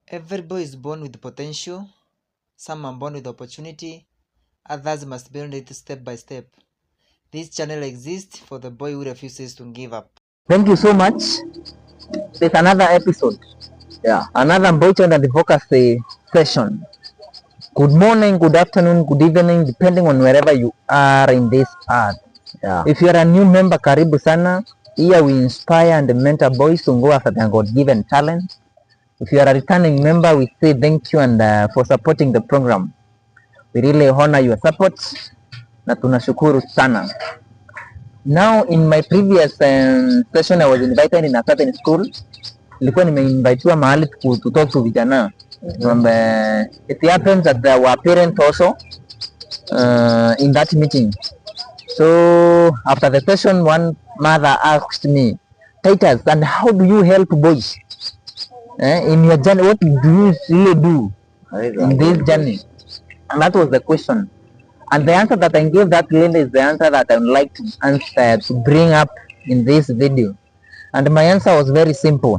Every boy is born with potential. Some are born with opportunity. Others must build it step by step. This channel exists for the boy who refuses to give up. Thank you so much. There's another episode. Another Boychild and Advocacy session. Good morning, good afternoon, good evening, depending on wherever you are in this earth. If you are a new member, karibu sana. Here we inspire and mentor boys to go after their God-given talent. If you are a returning member, we say thank you and for supporting the program. We really honor your support na tunashukuru sana. Now, in my previous session, I was invited in a certain school. Nilikuwa nimeinvitiwa mahali to talk to vijana. It happens that there were parents also in that meeting. So after the session, one mother asked me, Titus, and how do you help boys in your journey? What do you really do in this journey? And that was the question. And the answer that I gave that lady is the answer that I would like to answer, to bring up in this video. And my answer was very simple.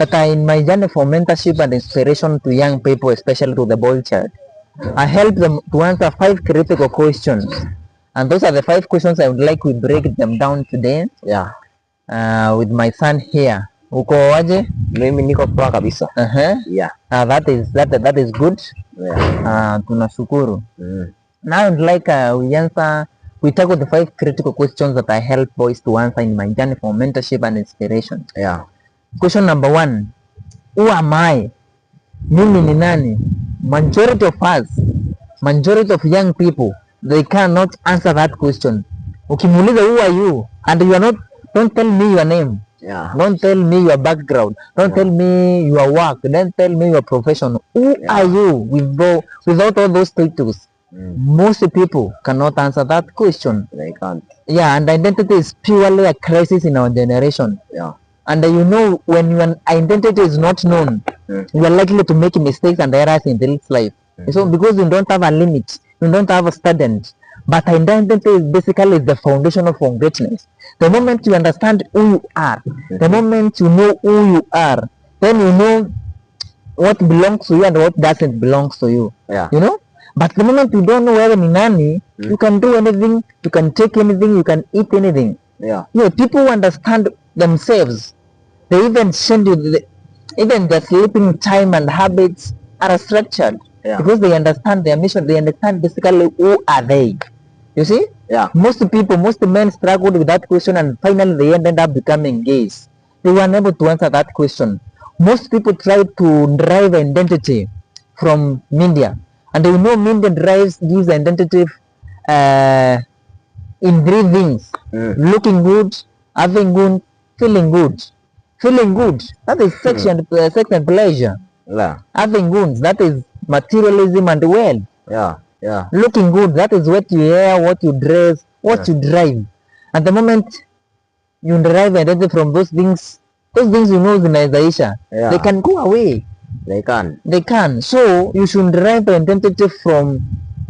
That in my journey for mentorship and inspiration to young people, especially to the boy child, I help them to answer 5 critical questions. And those are the 5 questions I would like to break them down today. With my son here. Uko waje? Mimi niko poa kabisa. That is good. Tunashukuru. Now I'd like we tackle the 5 critical questions that I help boys to answer in my journey for mentorship and inspiration. Question number 1. Who am I? Mimi ni nani? Majority of us, majority of young people, they cannot answer that question. Ukimuuliza who are you? And you are not, don't tell me your name. Don't tell me your background. Don't tell me your work. Don't tell me your profession. Who are you without all those titles? Most people cannot answer that question. They can't. And identity is purely a crisis in our generation. And you know, when your identity is not known, you are likely to make mistakes and errors in this life. So because you don't have a limit, you don't have a student. But identity is basically the foundation of greatness. The moment you understand who you are, the moment you know who you are, then you know what belongs to you and what doesn't belong to you. You know? But the moment you don't know whether ni nani, you can do anything, you can take anything, you can eat anything. People understand themselves. They even send you, even their sleeping time and habits are structured. Because they understand their mission, they understand basically who are they. You see? Most men struggled with that question and finally they ended up becoming gays. They were unable to answer that question. Most people try to derive identity from media. And you know media gives identity in 3 things. Looking good, having good, feeling good. Feeling good, that is sex and pleasure. Having good, that is materialism and wealth. Looking good, that is what you wear, what you dress, what you drive. At the moment you derive identity from those things you know zinawezaisha. They can go away. They can. So you should derive identity from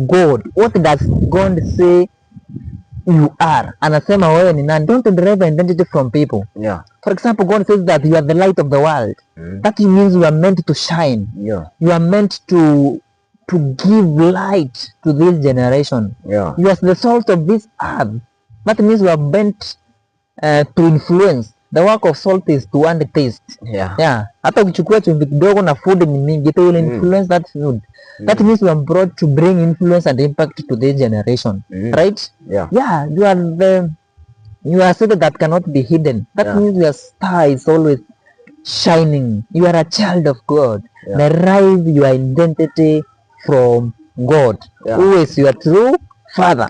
God. What does God say you are? Anasema wewe ni nani? Don't derive identity from people. For example, God says that you are the light of the world. That means you are meant to shine. You are meant to give light to this generation. You are the salt of this earth. That means you are meant to influence. The work of salt is to add taste. Hata ukichukua chumvi kidogo na food ni mingi, it will influence that food. That means you are brought to bring influence and impact to this generation. Right? You are something that cannot be hidden. That means your star is always shining. You are a child of God. Derive your identity from God, who is your true father.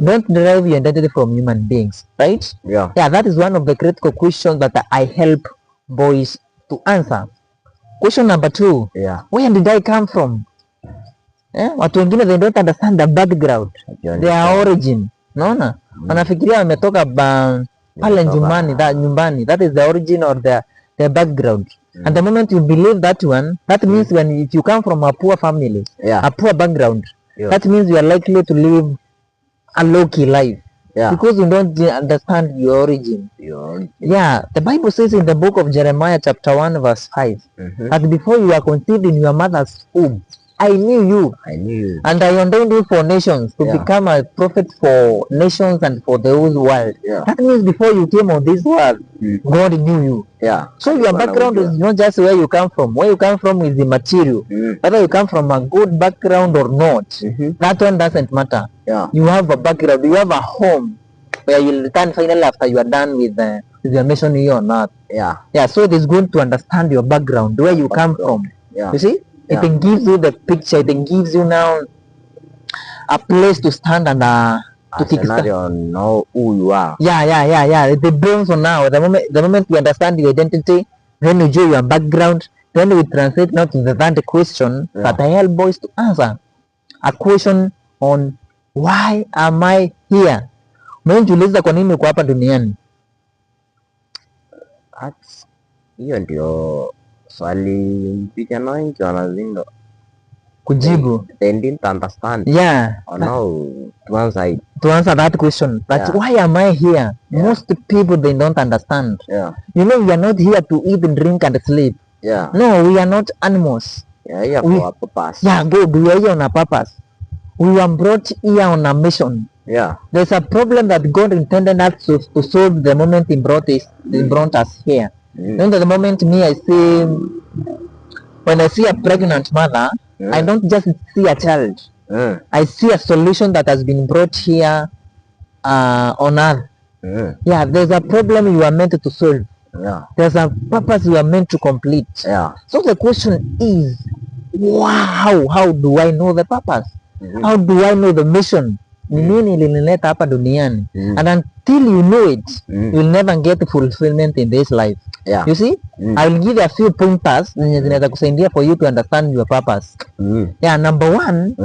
Don't derive your identity from human beings, right? That is one of the critical questions that I help boys to answer. Question number 2. Where did I come from? Watu wengine they don't understand the background, their origin. Naona wanafikiria wametoka pale nyumbani. That is the origin or their background. And the moment you believe that one, that means if you come from a poor family, a poor background, that means you are likely to live a low-key life. Yeah. Because you don't understand your origin. Yeah, the Bible says in the book of Jeremiah chapter 1 verse 5 that before you are conceived in your mother's womb, I knew you. And I ordained you for nations to become a prophet for nations and for the whole world. That means before you came on this world, God knew you. So your background is not just where you come from. Where you come from is the material. Whether you come from a good background or not, that one doesn't matter. You have a background, you have a home where you return finally after you are done with your mission here on earth. So it is good to understand your background, where you come from. You see? It gives you the picture, it gives you now a place to stand and to scenario know who you are. It brings on now. The moment you understand your identity, then you know your background, then we translate now to the third question that I help boys to answer. A question on why am I here? Umejiuliza kwa nini uko hapa duniani? Hiyo ndio swali vijana wengi wanazindo kujibu. They didn't understand. To answer that question, why am I here? Most people, they don't understand. You know, we are not here to eat, drink and sleep. No, we are not animals. For a purpose. Good. We are here on a purpose. We were brought here on a mission. There's a problem that God intended us to solve the moment He brought us here. Then the moment when I see a pregnant mother, I don't just see a child. I see a solution that has been brought here on earth. There's a problem you are meant to solve. There's a purpose you are meant to complete. So the question is, how do I know the purpose? How do I know the mission? And until you know it, you'll never get fulfillment in this life. You see, I will give you a few pointers for you to understand your purpose. Number one,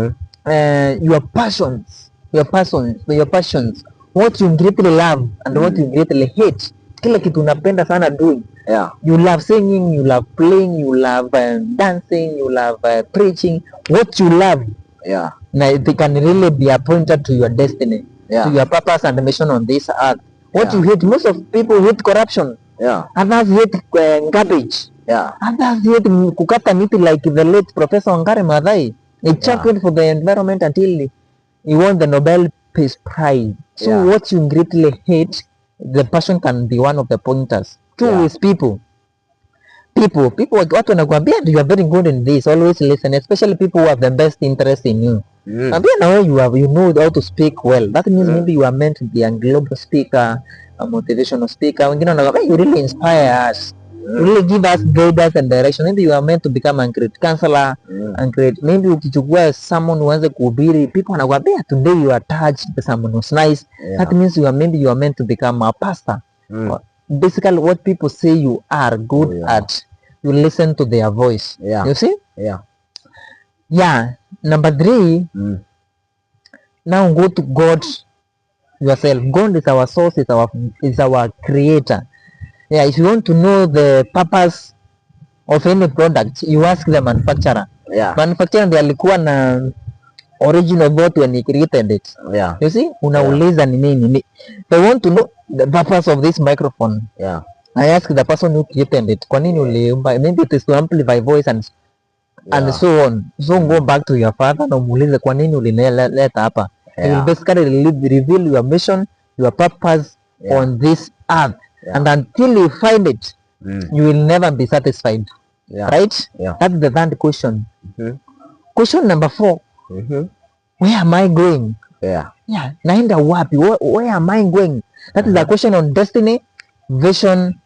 your passions. What you greatly love and what you greatly hate. Kila kitu unapenda sana doing. You love singing, you love playing, you love dancing, you love preaching. What you love. Now they can really be appointed to your destiny, to your purpose and mission on this earth. What you hate, most of people hate corruption. Others hate garbage. Others hate kukata miti, like the late Professor Wangari Maathai. He championed for the environment until he won the Nobel Peace Prize. So what you greatly hate, the passion can be one of the pointers. Two is people. Watu wanakuambia you are very good in this, always listen, especially people who have the best interest in you. Now you know how to speak well. That means maybe you are meant to be a global speaker, a motivational speaker. You really inspire us, you really give us guidance and direction. Maybe you are meant to become a great counselor, and great. Maybe ukichukua someone uanze kuhubiri, people wanakuambia today you are touched by someone who's nice. That means you are meant to become a pastor. Basically, what people say you are good at, you listen to their voice. You see? Number three, now go to God yourself. God is our source, is our creator. If you want to know the purpose of any product, you ask the manufacturer. Manufacturer ndiye alikuwa na origin of what when he created it. You see? Unauliza ni nini? They want to know the purpose of this microphone. I ask the person who created it, kwa nini uliumba? Maybe it is to amplify voice and so on. So go back to your father na umuulize kwa nini ulileta hapa. It will basically reveal your mission, your purpose on this earth. And until you find it, you will never be satisfied. Right? That's the third question. Question number 4. Where am I going? Naenda wapi? Where am I going? That is a question on destiny, vision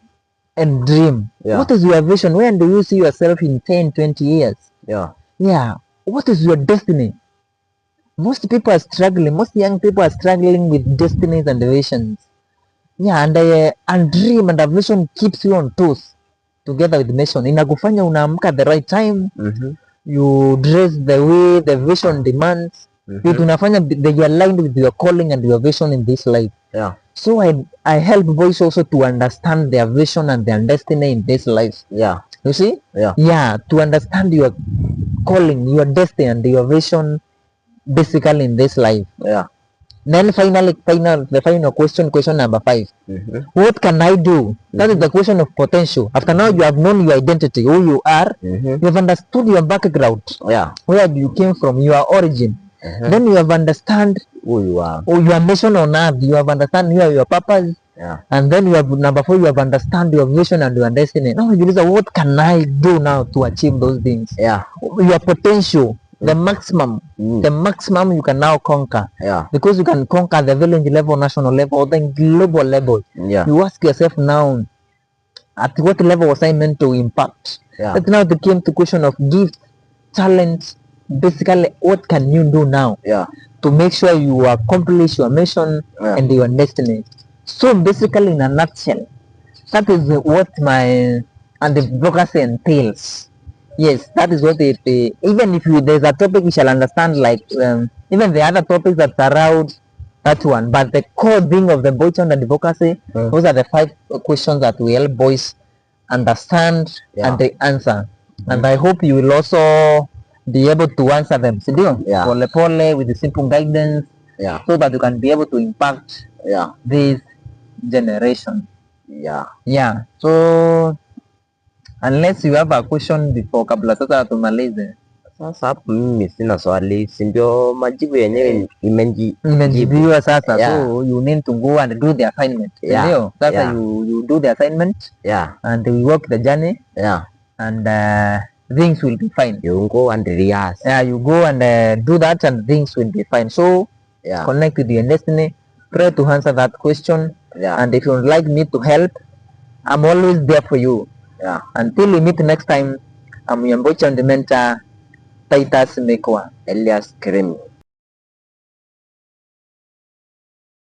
and dream. What is your vision? Where do you see yourself in 10, 20 years? What is your destiny? Most people are struggling, most young people are struggling with destinies and visions. And dream and a vision keeps you on toes together with mission. Inakufanya unaamka at the right time. You dress the way the vision demands. You tunafanya they are aligned with your calling and your vision in this life. So I help boys also to understand their vision and their destiny in this life. You see? To understand your calling, your destiny and your vision basically in this life. Then the final question number 5. What can I do? That is the question of potential. After now you have known your identity, who you are, you have understood your background, where you came from, your origin. Then you have understand who you are, your mission on earth. You have understand your purpose. And then you have number 4, you have understand your vision and your destiny. Now you realize, what can I do now to achieve those things? Your potential. The maximum you can now conquer, because you can conquer the village level, national level, or then global level. You ask yourself now, at what level was I meant to impact? That's now the came to question of gift, talent. Basically, what can you do now to make sure you accomplish your mission and your destiny? So basically, in a nutshell, that is what my advocacy entails. Yes, that is what it. Even if there's a topic, we shall understand, like even the other topics that surround that one. But the core thing of the Boychild advocacy, those are the 5 questions that we help boys understand and they answer. And I hope you will also be able to answer them. Pole pole, with the simple guidance, so that you can be able to impact this generation. So unless you have a question before, kabla sasa tumalize. Sasa hapo mimi sina swali, si ndio majibu yenyewe imejibiwa sasa. So you need to go and do the assignment. Ndio sasa you do the assignment and we work the journey and things will be fine. You go and rehearse. You go and do that and things will be fine. So connect with your destiny, try to answer that question, and if you would like me to help, I'm always there for you. Until we meet next time, I'm your Boychild mentor, Titus Mikwa. Elias Kremi.